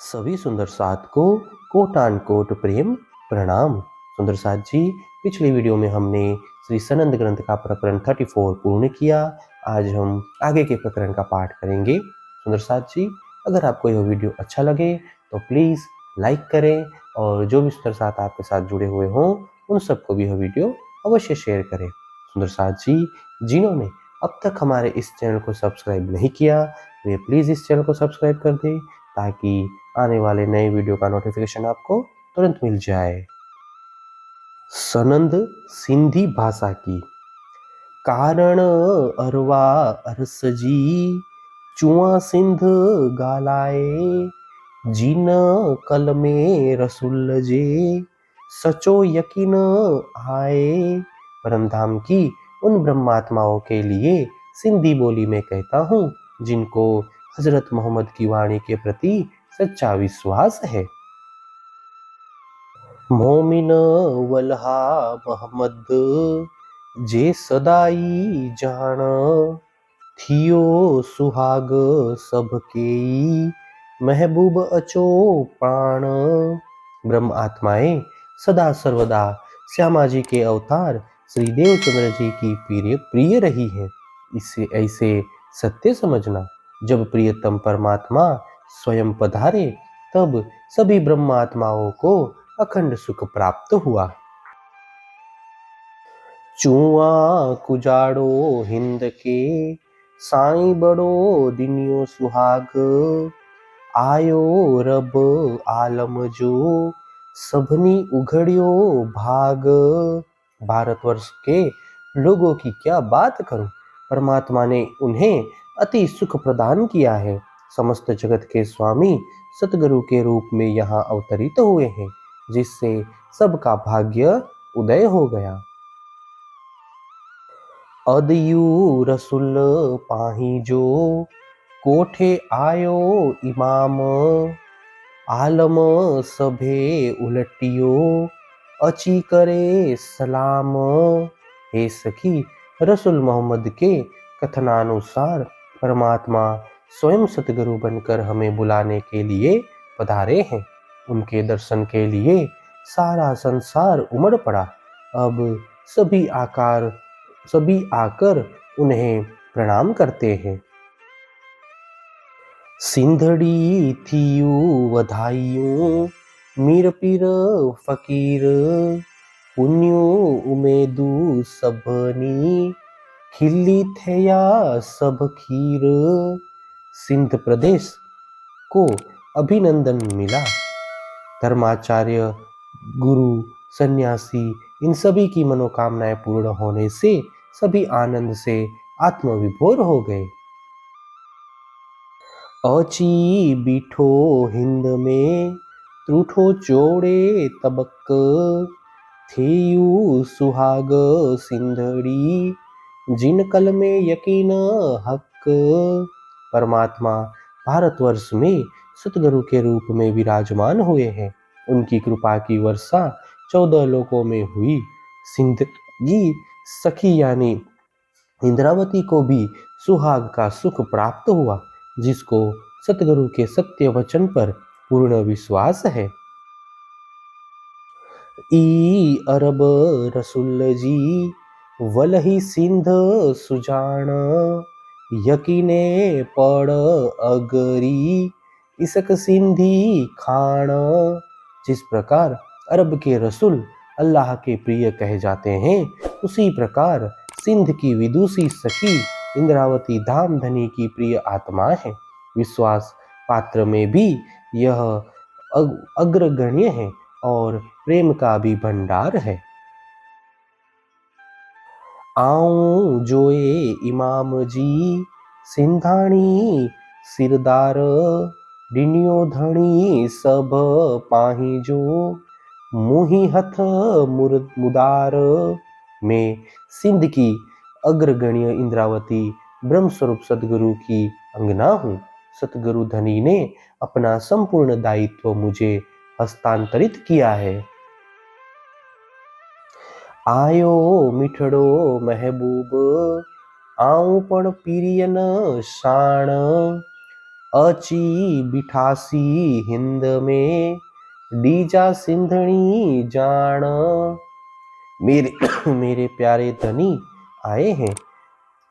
सभी सुंदर साथ को कोटान कोट प्रेम प्रणाम। सुंदर साथ जी, पिछली वीडियो में हमने श्री सनंद ग्रंथ का प्रकरण 34 पूर्ण किया। आज हम आगे के प्रकरण का पाठ करेंगे। सुंदर साथ जी, अगर आपको यह वीडियो अच्छा लगे तो प्लीज़ लाइक करें और जो भी सुंदर साथ आपके साथ जुड़े हुए हों उन सबको भी यह वीडियो अवश्य शेयर करें। सुंदर साथ जी, जिन्होंने अब तक हमारे इस चैनल को सब्सक्राइब नहीं किया वे प्लीज़ इस चैनल को सब्सक्राइब कर दें ताकि आने वाले नए वीडियो का नोटिफिकेशन आपको तुरंत मिल जाए। सनंद सिंधी भाषा की कारण अरवा अरसजी चुआ सिंध गालाए जिन कल में रसुल जे सचो यकीन आए। परमधाम की उन ब्रह्मात्माओं के लिए सिंधी बोली में कहता हूँ जिनको हजरत मोहम्मद की वाणी के प्रति सच्चा विश्वास है। मोमिन वल्हा मोहम्मद जे सदाई जान थियो सुहाग सबके महबूब अचो प्राण। ब्रह्म आत्माएं सदा सर्वदा श्यामा जी के अवतार श्री देवचंद्र जी की प्रिय रही हैं। इसे ऐसे सत्य समझना, जब प्रियतम परमात्मा स्वयं पधारे तब सभी ब्रह्मात्माओं को अखंड सुख प्राप्त हुआ। चुआ कुजाड़ो हिंद के साईं बड़ो दिनियो सुहाग आयो रब आलम जो सबनी उघड़ियो भाग। भारतवर्ष के लोगों की क्या बात करूं, परमात्मा ने उन्हें अति सुख प्रदान किया है। समस्त जगत के स्वामी सतगुरु के रूप में यहाँ अवतरित हुए हैं, जिससे सबका भाग्य उदय हो गया। अदयू रसुल पाही जो कोठे आयो इमाम आलम सभे उलटियो अची करे सलाम। हे सखी, रसूल मोहम्मद के कथनानुसार परमात्मा स्वयं सतगुरु बनकर हमें बुलाने के लिए पधारे हैं। उनके दर्शन के लिए सारा संसार उमड़ पड़ा। अब सभी आकर उन्हें प्रणाम करते हैं। सिंधड़ी थियू वधाइयों मीर पीर फकीर पुण्यो उमेदू सबनी खिल्ली थया सब खीर। सिंध प्रदेश को अभिनंदन मिला। धर्माचार्य, गुरु, सन्यासी इन सभी की मनोकामनाएं पूर्ण होने से सभी आनंद से आत्मविभोर हो गए। अची बीठो हिंद में त्रूठो चोड़े तबक थेयू सुहाग सिंधड़ी जिन कल में यकीन हक। परमात्मा भारतवर्ष में सतगुरु के रूप में विराजमान हुए हैं। उनकी कृपा की वर्षा 14 लोकों में हुई। सिंध की सखी यानी इंद्रावती को भी सुहाग का सुख प्राप्त हुआ, जिसको सतगुरु के सत्य वचन पर पूर्ण विश्वास है। ई अरब रसुल जी वलही सिंध सुजान यकीने पड़ अगरी इसक सिंधी खान। जिस प्रकार अरब के रसूल अल्लाह के प्रिय कहे जाते हैं, उसी प्रकार सिंध की विदुषी सखी इंद्रावती धाम धनी की प्रिय आत्मा है। विश्वास पात्र में भी यह अग्रगण्य है और प्रेम का भी भंडार है। आऊं जोए इमाम जी सिंधाणी सिरदार डिनियो धणी सब पाही जो मुही हथ मुदार। में सिंध की अग्रगण्य इंद्रावती ब्रह्मस्वरूप सतगुरु की अंगना हूँ। सतगुरु धनी ने अपना संपूर्ण दायित्व मुझे हस्तांतरित किया है। आयो मिठड़ो महबूब आऊं पण पीरियन शाण अची बिठासी हिंद में, डीजा सिंधनी जान। मेरे मेरे प्यारे धनी आए हैं,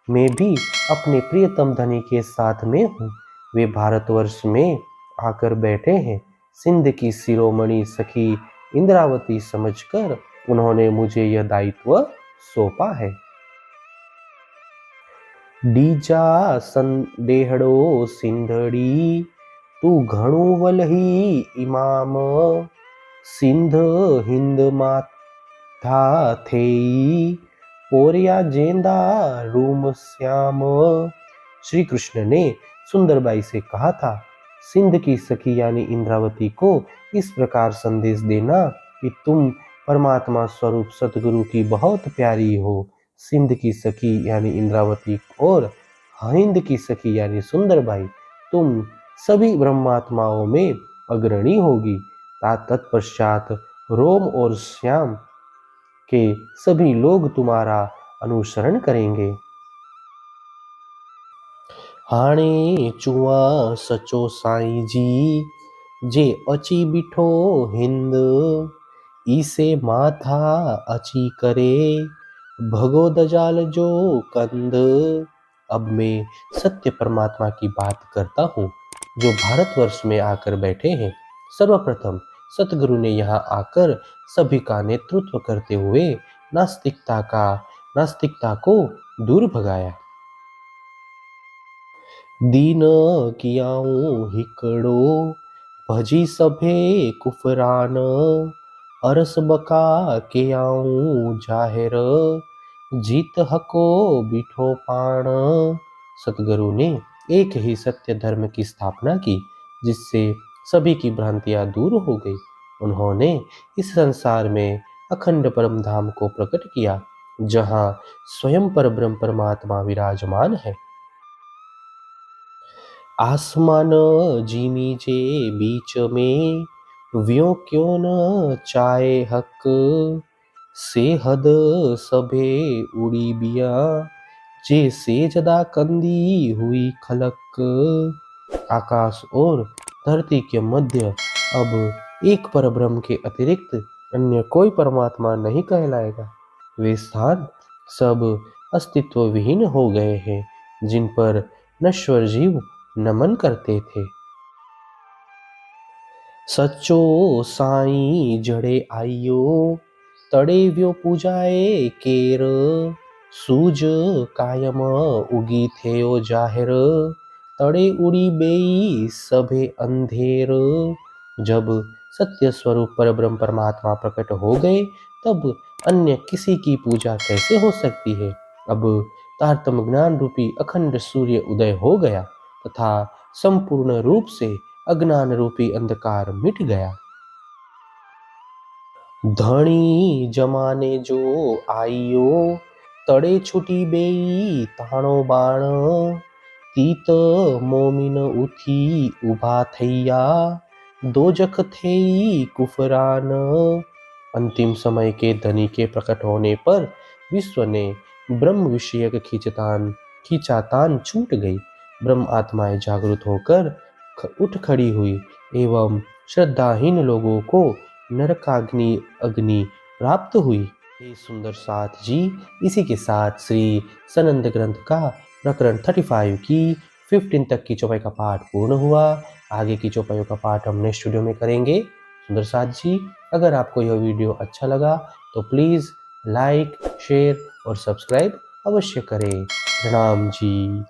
मैं भी अपने प्रियतम धनी के साथ में हूँ। वे भारतवर्ष में आकर बैठे हैं। सिंध की शिरोमणि सखी इंद्रावती समझकर उन्होंने मुझे यह दायित्व सौंपा है। डीजा संदेहड़ो सिंधड़ी, तू घणु वलही इमाम। सिंध हिंद माथा थेई, पोरिया जेंदा रूम श्याम। श्री कृष्ण ने सुंदरबाई से कहा था, सिंध की सखी यानी इंद्रावती को इस प्रकार संदेश देना कि तुम परमात्मा स्वरूप सतगुरु की बहुत प्यारी हो। सिंध की सखी यानी इंद्रावती और हिंद की सखी यानी सुंदरबाई तुम सभी ब्रह्मात्माओं में अग्रणी होगी। तत्पश्चात रोम और श्याम के सभी लोग तुम्हारा अनुसरण करेंगे। हाणे चुआ सचो साईं जी, जे अची बिठो हिंद। इसे माथा अची करे, भगो दजाल जो कंद। अब मैं सत्य परमात्मा की बात करता हूँ जो भारतवर्ष में आकर बैठे हैं। सर्वप्रथम सतगुरु ने यहाँ आकर सभी का नेतृत्व करते हुए नास्तिकता को दूर भगाया। दीन कियाऊं हिकड़ो, भजी सभे कुफरान। अरस बका के आऊं जाहिर, जीत हको बिठो पाण। सतगुरु ने एक ही सत्य धर्म की स्थापना की जिससे सभी की भ्रांतियां दूर हो गई। उन्होंने इस संसार में अखंड परम धाम को प्रकट किया जहां स्वयं परब्रह्म परमात्मा विराजमान है। आसमान जीमी जे बीच में, व्यों क्यों न चाहे हक। सेहद सभे उड़ी बिया, जे सेजदा कंदी हुई खलक। आकाश और धरती के मध्य अब एक परब्रह्म के अतिरिक्त अन्य कोई परमात्मा नहीं कहलाएगा। वे स्थान सब अस्तित्व विहीन हो गए हैं जिन पर नश्वर जीव नमन करते थे। सच्चो साईं जड़े आइयो, तड़े व्यो पूजाए केर। सूज कायम उगी थेयो जाहिर, तड़े उड़ी बेई सभे अंधेर। जब सत्य स्वरूप परब्रह्म परमात्मा प्रकट हो गए तब अन्य किसी की पूजा कैसे हो सकती है। अब तारतम ज्ञान रूपी अखंड सूर्य उदय हो गया तथा संपूर्ण रूप से अज्ञान रूपी अंधकार मिट गया। धनी जमाने जो आइयो, तड़े छुटी बेई ताणो बाण। तीत मोमिन उठी उभा थैया, दोजख थेई कुफरान। अंतिम समय के धनी के प्रकट होने पर विश्व ने ब्रह्म विषयक खींचातान छूट गई। ब्रह्म आत्माएं जागृत होकर उठ खड़ी हुई एवं श्रद्धाहीन लोगों को नरकाग्नि अग्नि प्राप्त हुई। हे सुंदर साथ जी, इसी के साथ श्री सनंद ग्रंथ का प्रकरण 35 की 15 तक की चौपाई का पाठ पूर्ण हुआ। आगे की चौपाइयों का पाठ हम नेक्स्ट वीडियो में करेंगे। सुंदर साथ जी, अगर आपको यह वीडियो अच्छा लगा तो प्लीज़ लाइक शेयर और सब्सक्राइब अवश्य करें। प्रणाम जी।